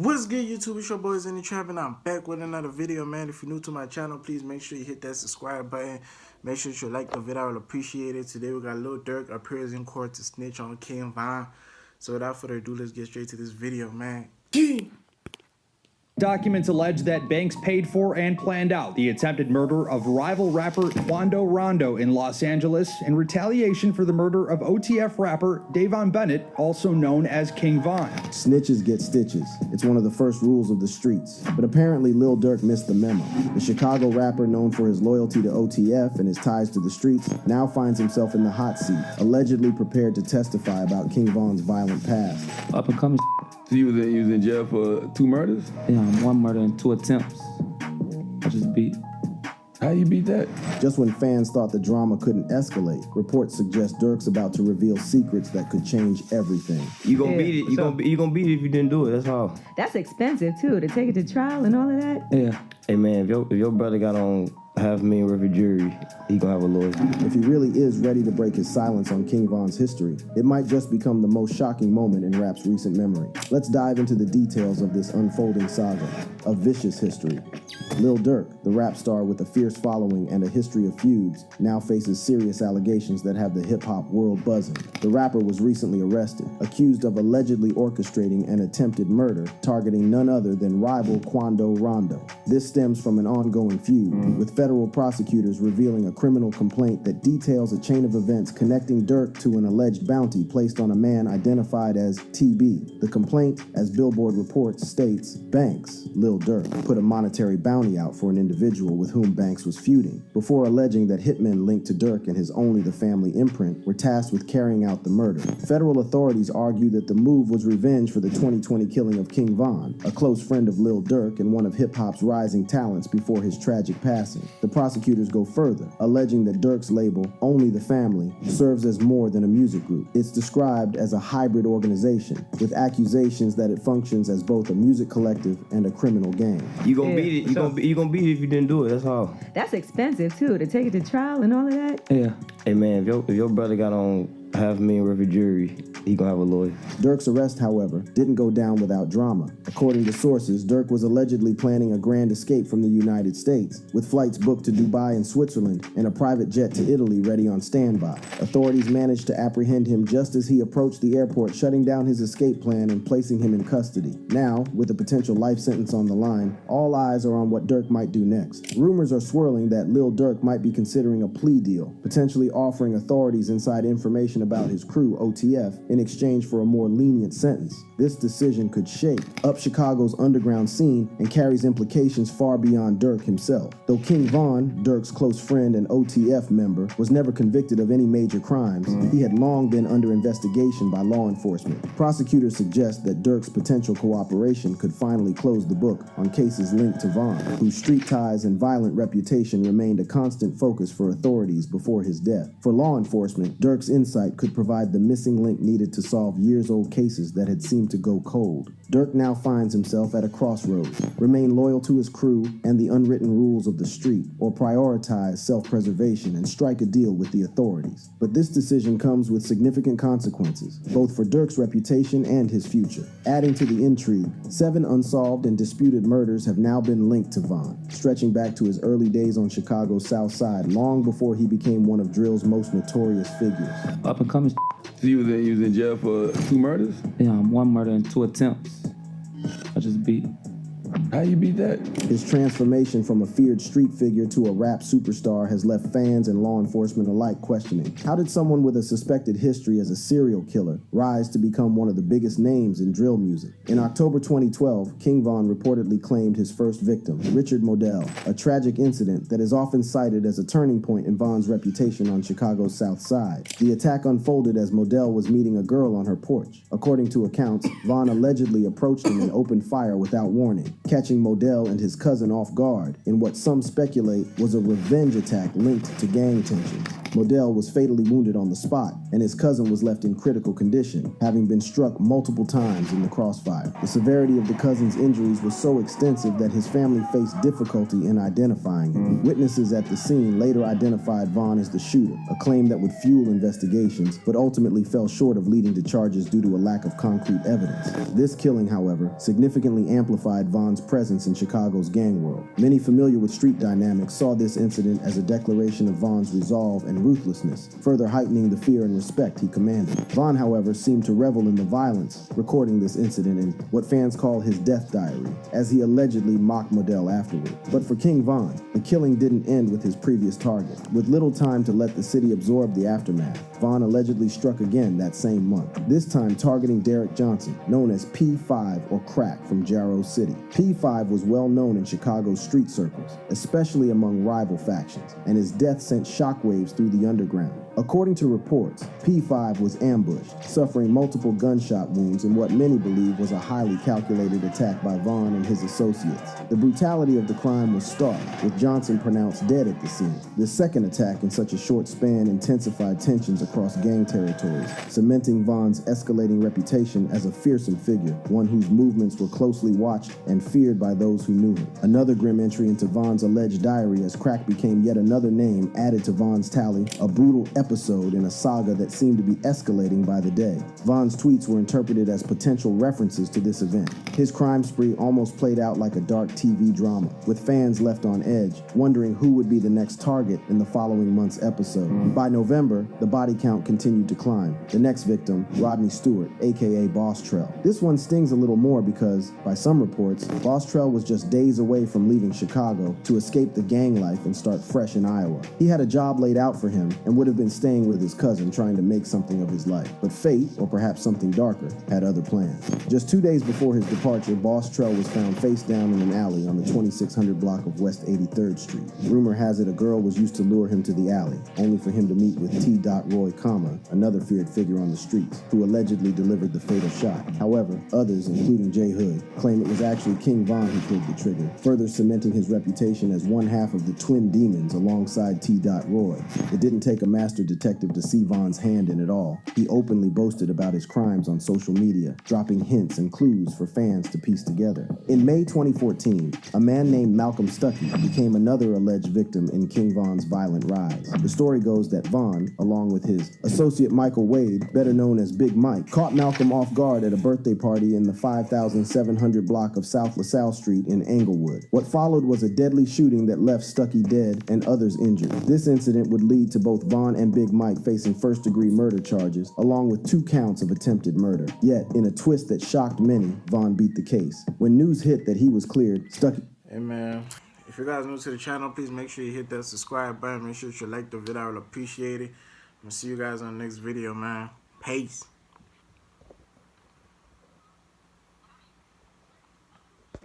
What's good, YouTube? It's your boy Xenny Trap, and I'm back with another video, man. If you're new to my channel, please make sure you hit that subscribe button. Make sure you like the video. I would appreciate it. Today we got Lil Durk appears in court to snitch on King Von. So without further ado, let's get straight to this video, man. Documents allege that Banks paid for and planned out the attempted murder of rival rapper Quando Rondo in Los Angeles in retaliation for the murder of OTF rapper Davon Bennett, also known as King Von. Snitches get stitches. It's one of the first rules of the streets. But apparently Lil Durk missed the memo. The Chicago rapper, known for his loyalty to OTF and his ties to the streets, now finds himself in the hot seat, allegedly prepared to testify about King Von's violent past. Up and coming. So you was in jail for 2 murders? Yeah, 1 murder and 2 attempts. I just beat. How you beat that? Just when fans thought the drama couldn't escalate, reports suggest Durk's about to reveal secrets that could change everything. You gonna beat it. You gonna beat it if you didn't do it. That's all. That's expensive too, to take it to trial and all of that. Yeah. Hey man, if your brother got on $500,000 worth of jury, he gonna have a lawyer. If he really is ready to break his silence on King Von's history, it might just become the most shocking moment in rap's recent memory. Let's dive into the details of this unfolding saga, a vicious history. Lil Durk, the rap star with a fierce following and a history of feuds, now faces serious allegations that have the hip-hop world buzzing. The rapper was recently arrested, accused of allegedly orchestrating an attempted murder targeting none other than rival Quando Rondo. This stems from an ongoing feud, with federal prosecutors revealing a criminal complaint that details a chain of events connecting Durk to an alleged bounty placed on a man identified as TB. The complaint, as Billboard reports, states, Banks, Lil Durk, put a monetary bounty out for an individual with whom Banks was feuding, before alleging that hitmen linked to Durk and his Only the Family imprint were tasked with carrying out the murder. Federal authorities argue that the move was revenge for the 2020 killing of King Von, a close friend of Lil Durk and one of hip-hop's rising talents before his tragic passing. The prosecutors go further, alleging that Durk's label, Only the Family, serves as more than a music group. It's described as a hybrid organization, with accusations that it functions as both a music collective and a criminal gang. You gonna beat it. You gonna beat it if you didn't do it. That's all. That's expensive too, to take it to trial and all of that. Yeah. Hey man, if your brother got on $500,000 worth of jury, he gonna have a lawyer. Durk's arrest, however, didn't go down without drama. According to sources, Durk was allegedly planning a grand escape from the United States, with flights booked to Dubai and Switzerland and a private jet to Italy ready on standby. Authorities managed to apprehend him just as he approached the airport, shutting down his escape plan and placing him in custody. Now, with a potential life sentence on the line, all eyes are on what Durk might do next. Rumors are swirling that Lil Durk might be considering a plea deal, potentially offering authorities inside information about his crew, OTF, in exchange for a more lenient sentence. This decision could shake up Chicago's underground scene and carries implications far beyond Durk himself. Though King Von, Durk's close friend and OTF member, was never convicted of any major crimes, he had long been under investigation by law enforcement. Prosecutors suggest that Durk's potential cooperation could finally close the book on cases linked to Von, whose street ties and violent reputation remained a constant focus for authorities before his death. For law enforcement, Durk's insight could provide the missing link needed to solve years-old cases that had seemed to go cold. Durk now finds himself at a crossroads: remain loyal to his crew and the unwritten rules of the street, or prioritize self-preservation and strike a deal with the authorities. But this decision comes with significant consequences, both for Durk's reputation and his future. Adding to the intrigue, 7 unsolved and disputed murders have now been linked to Von, stretching back to his early days on Chicago's South Side, long before he became one of drill's most notorious figures. Up and coming. So you was in jail for 2 murders? Yeah, 1 murder and 2 attempts. I just beat. How you beat that? His transformation from a feared street figure to a rap superstar has left fans and law enforcement alike questioning, how did someone with a suspected history as a serial killer rise to become one of the biggest names in drill music? In October 2012, King Von reportedly claimed his first victim, Richard Modell, a tragic incident that is often cited as a turning point in Von's reputation on Chicago's South Side. The attack unfolded as Modell was meeting a girl on her porch. According to accounts, Von allegedly approached him and opened fire without warning, catching catching Modell and his cousin off guard in what some speculate was a revenge attack linked to gang tensions. Modell was fatally wounded on the spot, and his cousin was left in critical condition, having been struck multiple times in the crossfire. The severity of the cousin's injuries was so extensive that his family faced difficulty in identifying him. Witnesses at the scene later identified Vaughn as the shooter, a claim that would fuel investigations, but ultimately fell short of leading to charges due to a lack of concrete evidence. This killing, however, significantly amplified Vaughn's presence in Chicago's gang world. Many familiar with street dynamics saw this incident as a declaration of Vaughn's resolve and ruthlessness, further heightening the fear and respect he commanded. Vaughn, however, seemed to revel in the violence, recording this incident in what fans call his death diary, as he allegedly mocked Modell afterward. But for King Von, the killing didn't end with his previous target. With little time to let the city absorb the aftermath, Vaughn allegedly struck again that same month, this time targeting Derek Johnson, known as P5 or Crack from Jarrow City. P5 was well known in Chicago's street circles, especially among rival factions, and his death sent shockwaves through the underground. According to reports, P5 was ambushed, suffering multiple gunshot wounds in what many believe was a highly calculated attack by Vaughn and his associates. The brutality of the crime was stark, with Johnson pronounced dead at the scene. The second attack in such a short span intensified tensions across gang territories, cementing Vaughn's escalating reputation as a fearsome figure, one whose movements were closely watched and feared by those who knew him. Another grim entry into Vaughn's alleged diary as Crack became yet another name added to Vaughn's tally, a brutal episode in a saga that seemed to be escalating by the day. Vaughn's tweets were interpreted as potential references to this event. His crime spree almost played out like a dark TV drama, with fans left on edge, wondering who would be the next target in the following month's episode. By November, the body count continued to climb. The next victim, Rodney Stewart, aka Boss Trell. This one stings a little more because, by some reports, Boss Trell was just days away from leaving Chicago to escape the gang life and start fresh in Iowa. He had a job laid out for him and would have been staying with his cousin trying to make something of his life. But fate, or perhaps something darker, had other plans. Just 2 days before his departure, Boss Trell was found face down in an alley on the 2600 block of West 83rd Street. Rumor has it a girl was used to lure him to the alley, only for him to meet with T. Roy Kama, another feared figure on the streets, who allegedly delivered the fatal shot. However, others, including J. Hood, claim it was actually King Von who pulled the trigger, further cementing his reputation as one half of the twin demons alongside T. Roy. It didn't take a master detective to see Von's hand in it all. He openly boasted about his crimes on social media, dropping hints and clues for fans to piece together. In May 2014, a man named Malcolm Stuckey became another alleged victim in King Von's violent rise. The story goes that Von, along with his associate Michael Wade, better known as Big Mike, caught Malcolm off guard at a birthday party in the 5700 block of South LaSalle Street in Englewood. What followed was a deadly shooting that left Stuckey dead and others injured. This incident would lead to both Von and Big Mike facing first-degree murder charges, along with 2 counts of attempted murder. Yet, in a twist that shocked many, Von beat the case. When news hit that he was cleared, Stuckey... Hey man, if you guys are new to the channel, please make sure you hit that subscribe button. Make sure you like the video. I will appreciate it. I'm gonna see you guys on the next video, man. Peace.